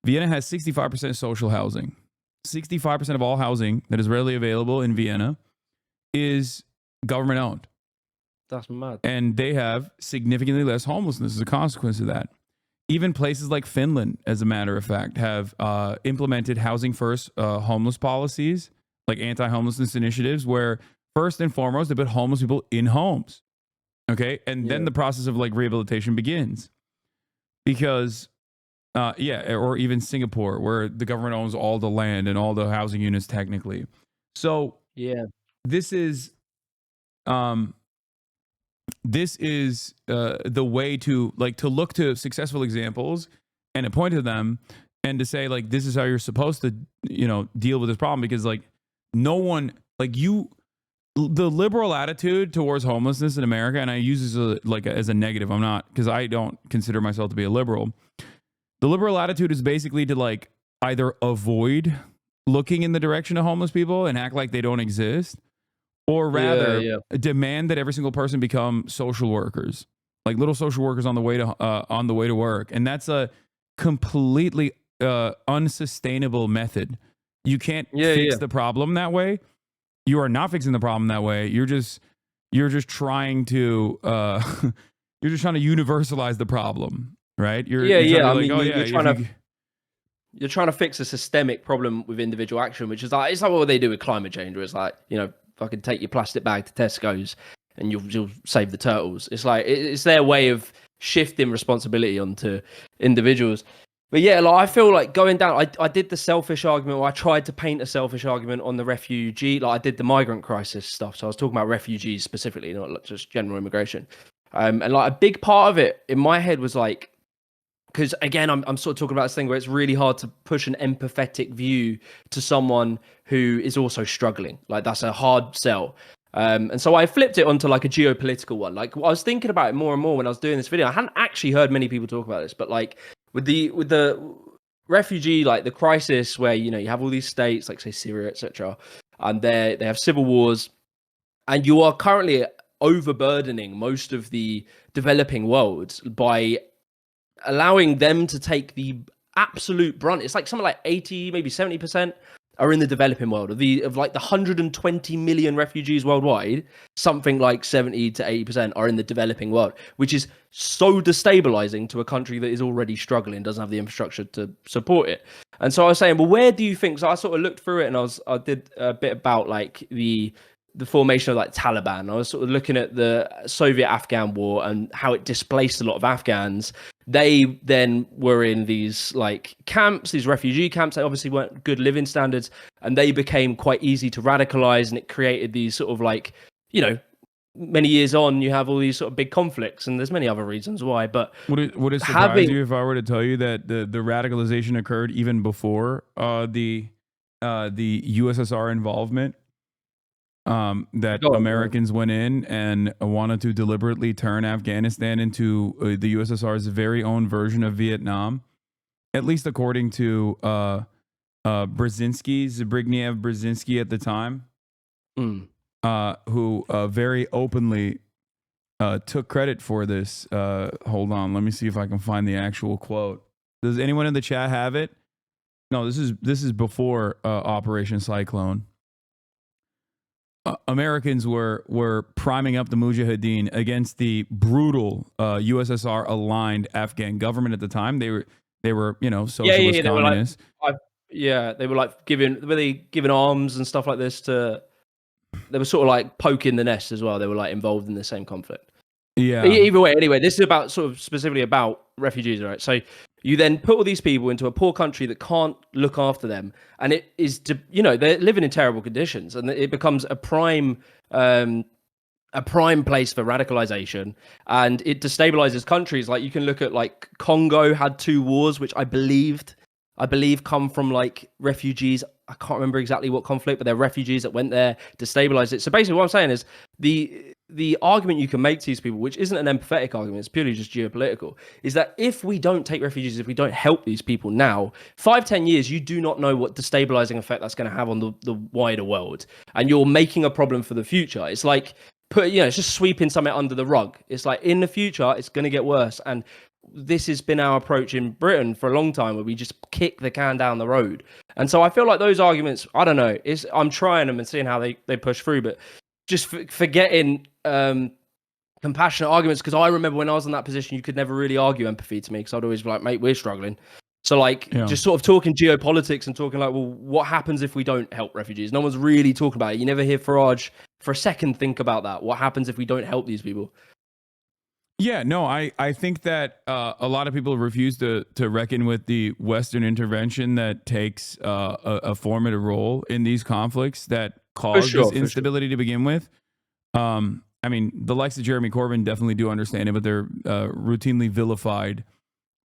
Vienna has 65% social housing. 65% of all housing that is readily available in Vienna is government owned. That's mad. And they have significantly less homelessness as a consequence of that. Even places like Finland, as a matter of fact, have implemented housing first homeless policies, like anti-homelessness initiatives, where first and foremost, they put homeless people in homes. Okay. And then the process of like rehabilitation begins. Because, or even Singapore, where the government owns all the land and all the housing units technically. So, this is the way to look to successful examples and to point to them and to say like, this is how you're supposed to, deal with this problem. Because like no one the liberal attitude towards homelessness in America, and I use this as a negative. I'm not, because I don't consider myself to be a liberal. The liberal attitude is basically to like either avoid looking in the direction of homeless people and act like they don't exist, or rather demand that every single person become social workers, like little social workers on the way to work. And that's a completely unsustainable method. You can't fix the problem that way. You are not fixing the problem that way. You're just trying to universalize the problem, right? You're trying to You're trying to fix a systemic problem with individual action, which is like, it's like what they do with climate change, where it's like, fucking take your plastic bag to Tesco's and you'll save the turtles. It's like, it's their way of shifting responsibility onto individuals. But yeah, like, I feel like going down, I did the selfish argument, or I tried to paint a selfish argument on the refugee, like I did the migrant crisis stuff. So I was talking about refugees specifically, not just general immigration. And like a big part of it in my head was like, because again, I'm sort of talking about this thing where it's really hard to push an empathetic view to someone who is also struggling. Like that's a hard sell. And so I flipped it onto like a geopolitical one. Like I was thinking about it more and more when I was doing this video. I hadn't actually heard many people talk about this, but like with the refugee, like the crisis where, you have all these states like say Syria, etc., and they have civil wars, and you are currently overburdening most of the developing world by allowing them to take the absolute brunt. It's like something like 80, maybe 70% are in the developing world. Of like the 120 million refugees worldwide, something like 70 to 80% are in the developing world, which is so destabilizing to a country that is already struggling, doesn't have the infrastructure to support it. And so I was saying, well, where do you think? So I sort of looked through it, and I did a bit about like the formation of like Taliban. I was sort of looking at the Soviet-Afghan war and how it displaced a lot of Afghans. They then were in these like camps, these refugee camps. They obviously weren't good living standards, and they became quite easy to radicalize, and it created these sort of like, many years on, you have all these sort of big conflicts, and there's many other reasons why. But would it surprise you if I were to tell you that the radicalization occurred even before the USSR involvement? That Americans went in and wanted to deliberately turn Afghanistan into the USSR's very own version of Vietnam, at least according to Zbigniew Brzezinski at the time, who very openly took credit for this. Hold on, let me see if I can find the actual quote. Does anyone in the chat have it? No, this is before Operation Cyclone. Americans were priming up the Mujahideen against the brutal USSR aligned Afghan government at the time. They were socialist communists. They were like giving arms and stuff like this to. They were sort of like poking the nest as well. They were like involved in the same conflict. Yeah. Either way, anyway, this is about sort of specifically about refugees, right? So you then put all these people into a poor country that can't look after them, and it is, they're living in terrible conditions, and it becomes a prime place for radicalization, and it destabilizes countries. Like you can look at like Congo had 2 wars, which I believe come from like refugees. I can't remember exactly what conflict, but they're refugees that went there, destabilized it. So basically what I'm saying is the argument you can make to these people, which isn't an empathetic argument, it's purely just geopolitical, is that if we don't take refugees, if we don't help these people now, 5-10 years, you do not know what destabilizing effect that's going to have on the wider world. And you're making a problem for the future. It's like, it's just sweeping something under the rug. It's like in the future, it's going to get worse. And this has been our approach in Britain for a long time, where we just kick the can down the road. And so I feel like those arguments, I don't know, I'm trying them and seeing how they push through, but just forgetting compassionate arguments, because I remember when I was in that position, you could never really argue empathy to me, because I'd always be like, mate, we're struggling. So like just sort of talking geopolitics and talking like, well, what happens if we don't help refugees? No one's really talking about it. You never hear Farage for a second think about that. What happens if we don't help these people? Yeah, no, I think that a lot of people refuse to reckon with the Western intervention that takes a formative role in these conflicts that cause this instability to begin with. I mean, the likes of Jeremy Corbyn definitely do understand it, but they're routinely vilified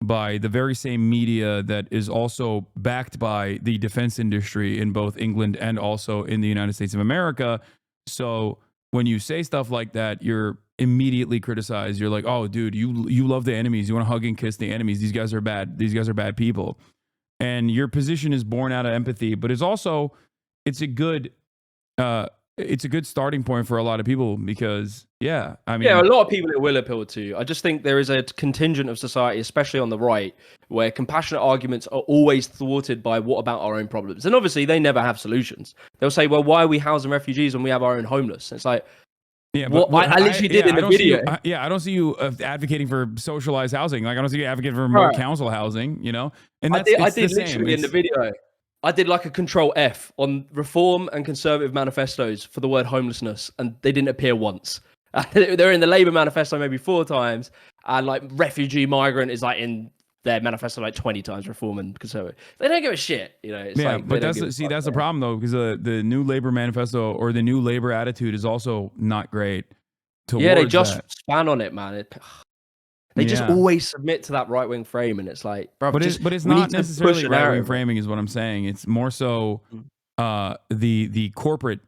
by the very same media that is also backed by the defense industry in both England and also in the United States of America. So when you say stuff like that, you're immediately criticized. You're like, oh, dude, you love the enemies. You want to hug and kiss the enemies. These guys are bad. These guys are bad people. And your position is born out of empathy, but it's a good starting point for a lot of people, because a lot of people it will appeal to. I just think there is a contingent of society, especially on the right, where compassionate arguments are always thwarted by what about our own problems. And obviously they never have solutions. They'll say, well, why are we housing refugees when we have our own homeless? And it's like, Yeah, what I literally did in the video. I don't see you advocating for socialized housing. Like I don't see you advocating for more Right. council housing. You know, and I that's did the same. literally in the video. I did like a control F on reform and conservative manifestos for the word homelessness, and they didn't appear once. They're in the Labour manifesto maybe 4 times, and like refugee migrant is like in their manifesto like 20 times. Reform and conservative, they don't give a shit, you know. It's like, but that's the problem though, because the new Labour manifesto or the new Labour attitude is also not great. They just span on it, man. They just Yeah. always submit to that right wing frame, and it's like, bro, but it's not necessarily right wing framing, is what I'm saying. It's more so the corporate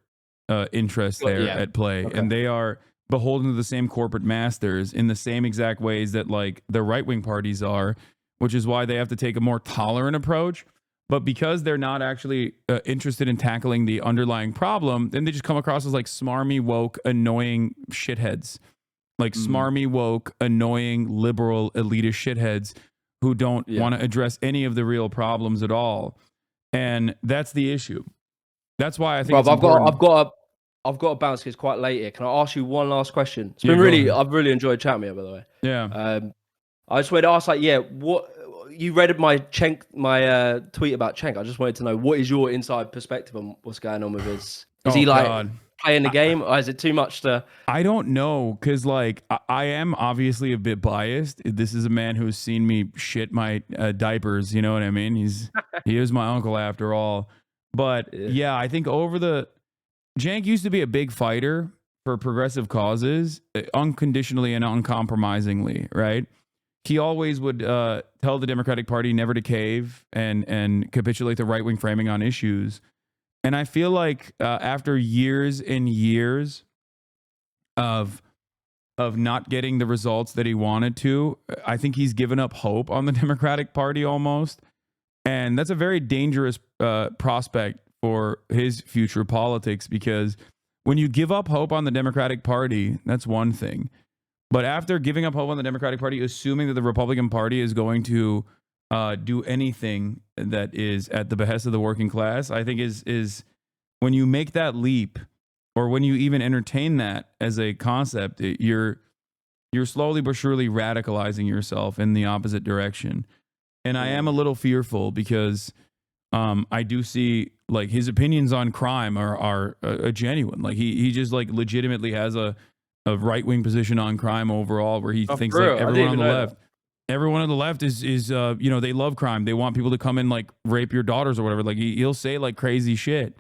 interests there at play, and they are beholden to the same corporate masters in the same exact ways that like the right wing parties are, which is why they have to take a more tolerant approach. But because they're not actually interested in tackling the underlying problem, then they just come across as like smarmy, woke, annoying shitheads. Like smarmy, woke, annoying, liberal, elitist shitheads who don't want to address any of the real problems at all. And that's the issue. That's why I think I've got to bounce because it's quite late here. Can I ask you one last question? It's been I've really enjoyed chatting with you, by the way. Yeah. I just wanted to ask, like, what you read my tweet about Cenk. I just wanted to know, what is your inside perspective on what's going on with his? Is he like playing the game, or is it too much to? I don't know, because like I am obviously a bit biased. This is a man who's seen me shit my diapers. You know what I mean? He is my uncle after all. But yeah, I think Cenk used to be a big fighter for progressive causes, unconditionally and uncompromisingly, right? He always would tell the Democratic Party never to cave and capitulate the right-wing framing on issues. And I feel like after years and years of not getting the results that he wanted to, I think he's given up hope on the Democratic Party almost. And that's a very dangerous prospect for his future politics, because when you give up hope on the Democratic Party, that's one thing. But after giving up hope on the Democratic Party, assuming that the Republican Party is going to do anything that is at the behest of the working class, I think is when you make that leap, or when you even entertain that as a concept, you're slowly but surely radicalizing yourself in the opposite direction. And I am a little fearful, because I do see like his opinions on crime are genuine. Like he just like legitimately has a right-wing position on crime overall, where he thinks like everyone on the left is you know, they love crime. They want people to come and like rape your daughters or whatever. Like he'll say like crazy shit.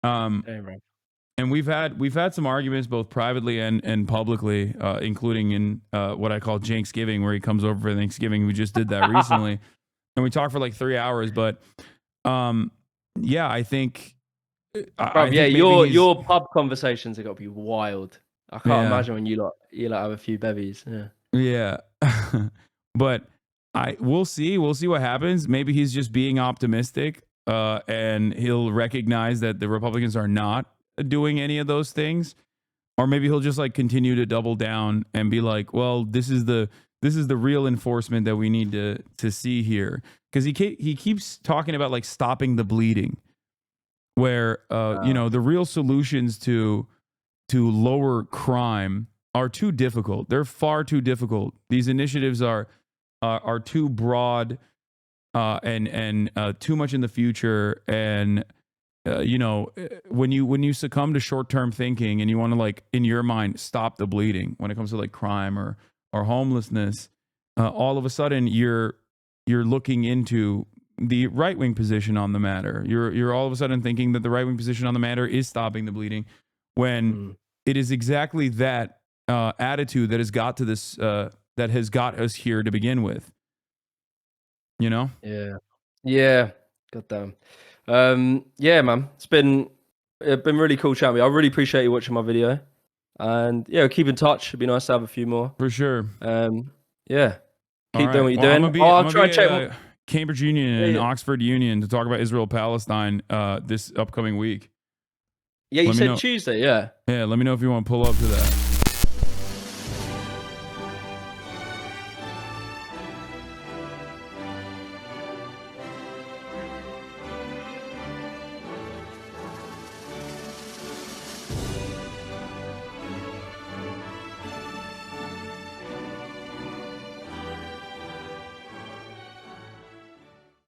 And we've had some arguments both privately and publicly, including in what I call Janksgiving, where he comes over for Thanksgiving. We just did that recently, and we talked for like 3 hours. But yeah, I think, your pub conversations have got to be wild. I can't imagine when you lot have a few bevies. Yeah. But we'll see what happens. Maybe he's just being optimistic, and he'll recognize that the Republicans are not doing any of those things, or maybe he'll just like continue to double down and be like, well, this is the real enforcement that we need to see here, because he keeps talking about like stopping the bleeding, where you know, the real solutions to lower crime are too difficult. They're far too difficult. These initiatives are too broad and too much in the future. And you know, when you succumb to short-term thinking and you want to like in your mind stop the bleeding when it comes to like crime or homelessness, all of a sudden you're looking into the right-wing position on the matter. You're all of a sudden thinking that the right-wing position on the matter is stopping the bleeding, when it is exactly that attitude that has got to this, that has got us here to begin with. You know? Yeah. Goddamn. Yeah, man. It's been really cool chatting with you. I really appreciate you watching my video, and yeah, keep in touch. It'd be nice to have a few more for sure. Yeah. Keep doing what you're doing. I'll try and check Cambridge Union and Oxford Union to talk about Israel-Palestine this upcoming week. Yeah, you said Tuesday, yeah. Yeah, let me know if you want to pull up to that.